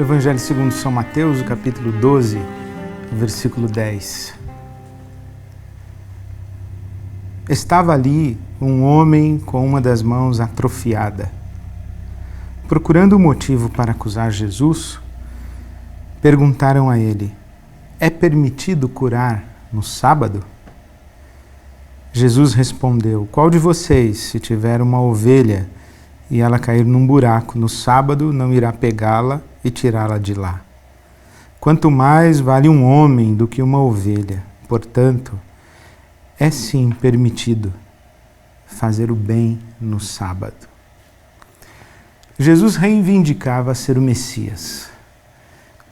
Evangelho segundo São Mateus, o capítulo 12, versículo 10. Estava ali um homem com uma das mãos atrofiada. Procurando um motivo para acusar Jesus, perguntaram a ele: é permitido curar no sábado? Jesus respondeu: qual de vocês, se tiver uma ovelha e ela cair num buraco no sábado, não irá pegá-la e tirá-la de lá? Quanto mais vale um homem do que uma ovelha. Portanto, é sim permitido fazer o bem no sábado. Jesus reivindicava ser o Messias.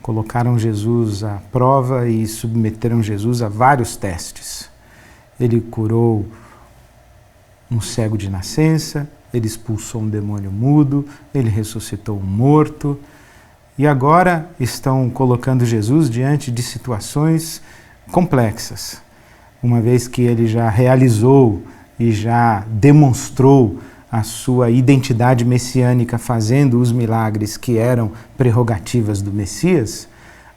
Colocaram Jesus à prova e submeteram Jesus a vários testes. Ele curou um cego de nascença, ele expulsou um demônio mudo, ele ressuscitou um morto. E agora estão colocando Jesus diante de situações complexas, uma vez que ele já realizou e já demonstrou a sua identidade messiânica fazendo os milagres que eram prerrogativas do Messias.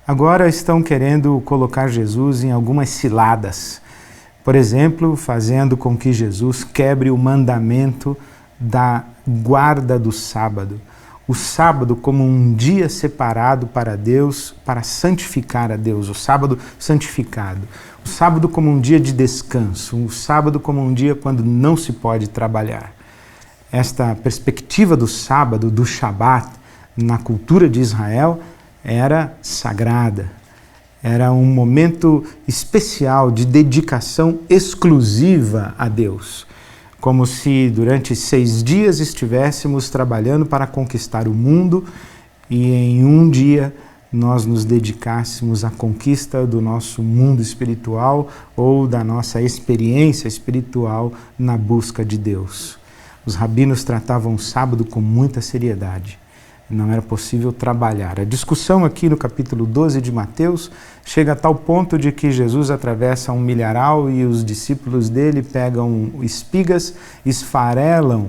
Agora estão querendo colocar Jesus em algumas ciladas. Por exemplo, fazendo com que Jesus quebre o mandamento da guarda do sábado. O sábado como um dia separado para Deus, para santificar a Deus, o sábado santificado. O sábado como um dia de descanso, o sábado como um dia quando não se pode trabalhar. Esta perspectiva do sábado, do Shabat, na cultura de Israel, era sagrada. Era um momento especial de dedicação exclusiva a Deus. Como se durante 6 dias estivéssemos trabalhando para conquistar o mundo e em um dia nós nos dedicássemos à conquista do nosso mundo espiritual ou da nossa experiência espiritual na busca de Deus. Os rabinos tratavam o sábado com muita seriedade. Não era possível trabalhar. A discussão aqui no capítulo 12 de Mateus chega a tal ponto de que Jesus atravessa um milharal e os discípulos dele pegam espigas, esfarelam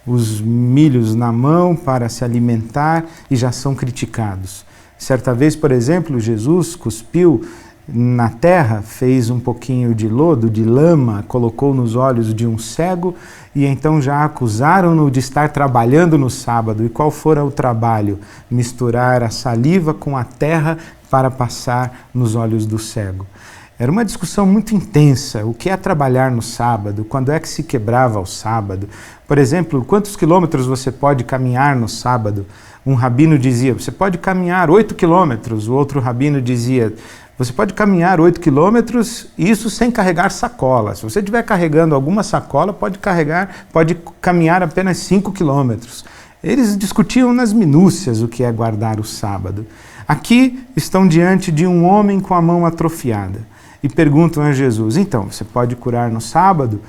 os milhos na mão para se alimentar e já são criticados. Certa vez, por exemplo, Jesus cuspiu na terra, fez um pouquinho de lodo, de lama, colocou nos olhos de um cego e então já acusaram-no de estar trabalhando no sábado. E qual fora o trabalho? Misturar a saliva com a terra para passar nos olhos do cego. Era uma discussão muito intensa. O que é trabalhar no sábado? Quando é que se quebrava o sábado? Por exemplo, quantos quilômetros você pode caminhar no sábado? Um rabino dizia, você pode caminhar 8 quilômetros. O outro rabino dizia, você pode caminhar 8 quilômetros, isso sem carregar sacola. Se você estiver carregando alguma sacola, pode caminhar apenas 5 quilômetros. Eles discutiam nas minúcias o que é guardar o sábado. Aqui estão diante de um homem com a mão atrofiada e perguntam a Jesus, então, você pode curar no sábado?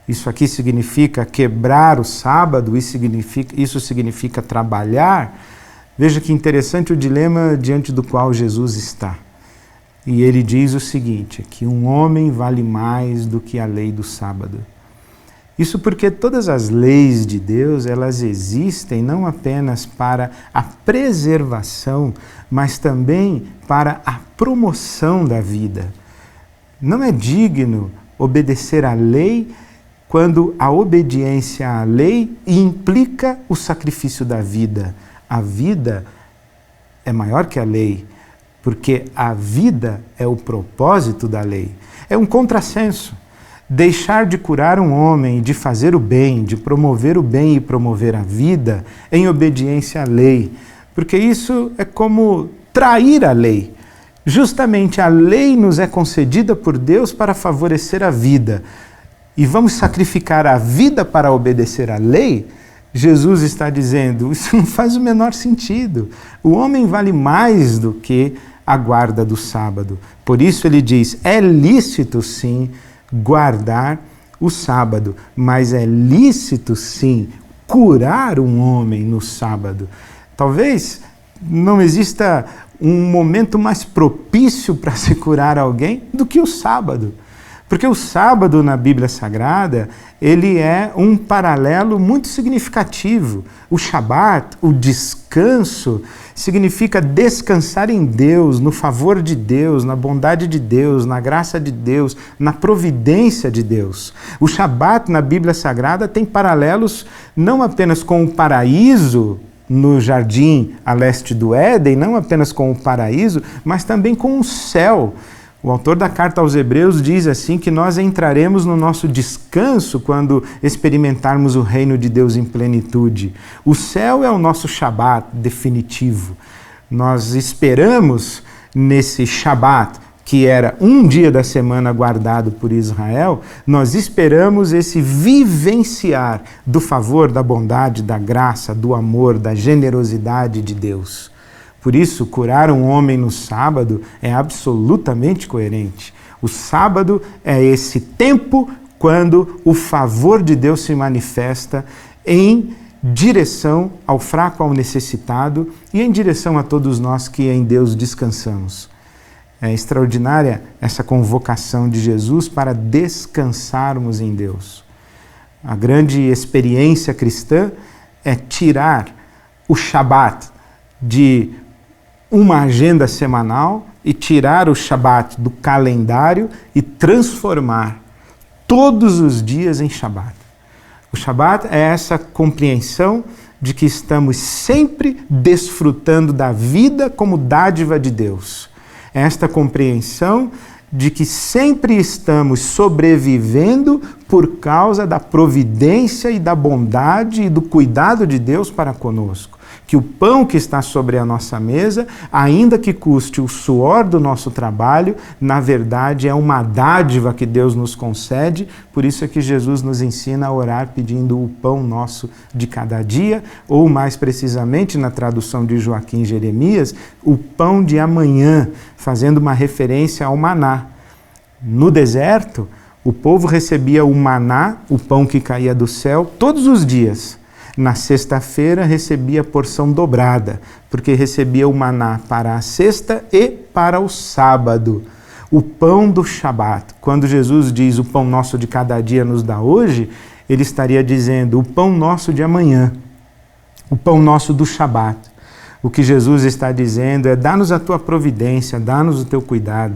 Isso aqui significa quebrar o sábado? Isso significa trabalhar? Veja que interessante o dilema diante do qual Jesus está. E ele diz o seguinte, que um homem vale mais do que a lei do sábado. Isso porque todas as leis de Deus, elas existem não apenas para a preservação, mas também para a promoção da vida. Não é digno obedecer à lei quando a obediência à lei implica o sacrifício da vida. A vida é maior que a lei, porque a vida é o propósito da lei. É um contrassenso. Deixar de curar um homem, de fazer o bem, de promover o bem e promover a vida em obediência à lei. Porque isso é como trair a lei. Justamente a lei nos é concedida por Deus para favorecer a vida. E vamos sacrificar a vida para obedecer à lei? Jesus está dizendo, isso não faz o menor sentido. O homem vale mais do que a guarda do sábado. Por isso ele diz, é lícito sim guardar o sábado, mas é lícito sim curar um homem no sábado. Talvez não exista um momento mais propício para se curar alguém do que o sábado. Porque o sábado na Bíblia Sagrada, ele é um paralelo muito significativo. O Shabat, o descanso, significa descansar em Deus, no favor de Deus, na bondade de Deus, na graça de Deus, na providência de Deus. O Shabat na Bíblia Sagrada tem paralelos não apenas com o paraíso, no jardim a leste do Éden, não apenas com o paraíso, mas também com o céu. O autor da carta aos Hebreus diz assim que nós entraremos no nosso descanso quando experimentarmos o reino de Deus em plenitude. O céu é o nosso Shabat definitivo. Nós esperamos nesse Shabat, que era um dia da semana guardado por Israel, nós esperamos esse vivenciar do favor, da bondade, da graça, do amor, da generosidade de Deus. Por isso, curar um homem no sábado é absolutamente coerente. O sábado é esse tempo quando o favor de Deus se manifesta em direção ao fraco, ao necessitado e em direção a todos nós que em Deus descansamos. É extraordinária essa convocação de Jesus para descansarmos em Deus. A grande experiência cristã é tirar o Shabat de uma agenda semanal e tirar o Shabat do calendário e transformar todos os dias em Shabat. O Shabat é essa compreensão de que estamos sempre desfrutando da vida como dádiva de Deus. É esta compreensão de que sempre estamos sobrevivendo por causa da providência e da bondade e do cuidado de Deus para conosco. Que o pão que está sobre a nossa mesa, ainda que custe o suor do nosso trabalho, na verdade é uma dádiva que Deus nos concede, por isso é que Jesus nos ensina a orar pedindo o pão nosso de cada dia, ou mais precisamente na tradução de Joaquim Jeremias, o pão de amanhã, fazendo uma referência ao maná. No deserto, o povo recebia o maná, o pão que caía do céu, todos os dias. Na sexta-feira recebia porção dobrada, porque recebia o maná para a sexta e para o sábado. O pão do Shabat. Quando Jesus diz o pão nosso de cada dia nos dá hoje, ele estaria dizendo o pão nosso de amanhã, o pão nosso do Shabat. O que Jesus está dizendo é dá-nos a tua providência, dá-nos o teu cuidado.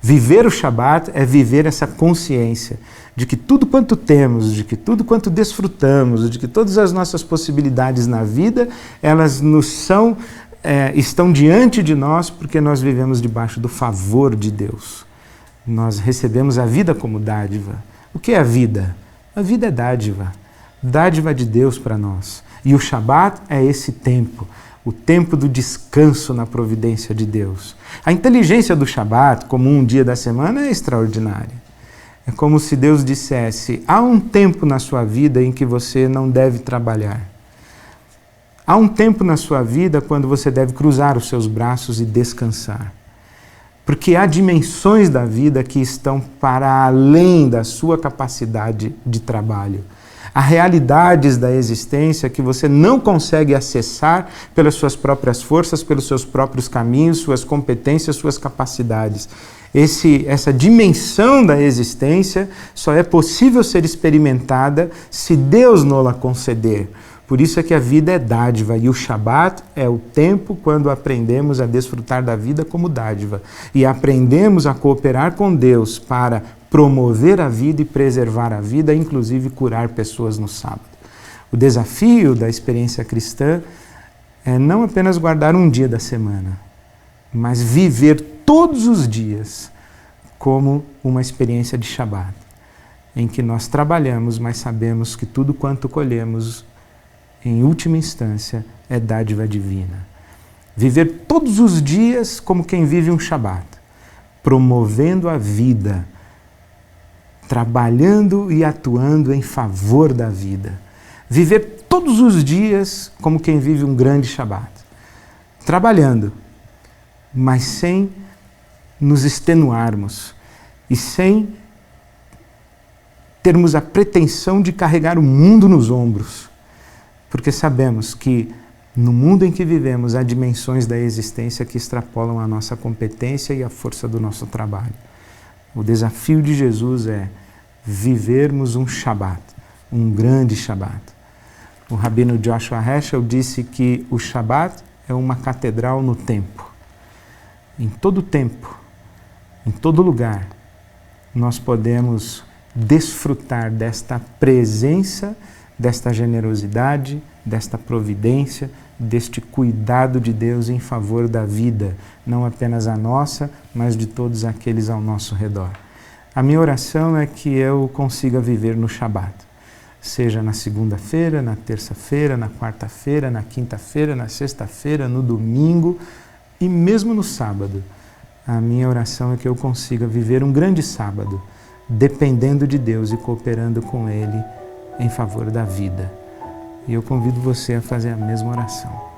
Viver o Shabat é viver essa consciência de que tudo quanto temos, de que tudo quanto desfrutamos, de que todas as nossas possibilidades na vida, elas estão diante de nós porque nós vivemos debaixo do favor de Deus. Nós recebemos a vida como dádiva. O que é a vida? A vida é dádiva. Dádiva de Deus para nós. E o Shabat é esse tempo. O tempo do descanso na providência de Deus. A inteligência do Shabat, como um dia da semana, é extraordinária. É como se Deus dissesse, há um tempo na sua vida em que você não deve trabalhar. Há um tempo na sua vida quando você deve cruzar os seus braços e descansar. Porque há dimensões da vida que estão para além da sua capacidade de trabalho. Há realidades da existência que você não consegue acessar pelas suas próprias forças, pelos seus próprios caminhos, suas competências, suas capacidades. Essa dimensão da existência só é possível ser experimentada se Deus nos-la conceder. Por isso é que a vida é dádiva e o Shabat é o tempo quando aprendemos a desfrutar da vida como dádiva e aprendemos a cooperar com Deus para promover a vida e preservar a vida, inclusive curar pessoas no sábado. O desafio da experiência cristã é não apenas guardar um dia da semana, mas viver todos os dias como uma experiência de Shabat, em que nós trabalhamos, mas sabemos que tudo quanto colhemos, em última instância, é dádiva divina. Viver todos os dias como quem vive um Shabat, promovendo a vida, trabalhando e atuando em favor da vida. Viver todos os dias como quem vive um grande Shabat. Trabalhando, mas sem nos extenuarmos e sem termos a pretensão de carregar o mundo nos ombros. Porque sabemos que no mundo em que vivemos há dimensões da existência que extrapolam a nossa competência e a força do nosso trabalho. O desafio de Jesus é vivermos um Shabat, um grande Shabat. O rabino Joshua Heschel disse que o Shabat é uma catedral no tempo. Em todo tempo, em todo lugar, nós podemos desfrutar desta presença, desta generosidade, desta providência, deste cuidado de Deus em favor da vida, não apenas a nossa, mas de todos aqueles ao nosso redor. A minha oração é que eu consiga viver no Shabat, seja na segunda-feira, na terça-feira, na quarta-feira, na quinta-feira, na sexta-feira, no domingo e mesmo no sábado. A minha oração é que eu consiga viver um grande sábado, dependendo de Deus e cooperando com Ele em favor da vida. E eu convido você a fazer a mesma oração.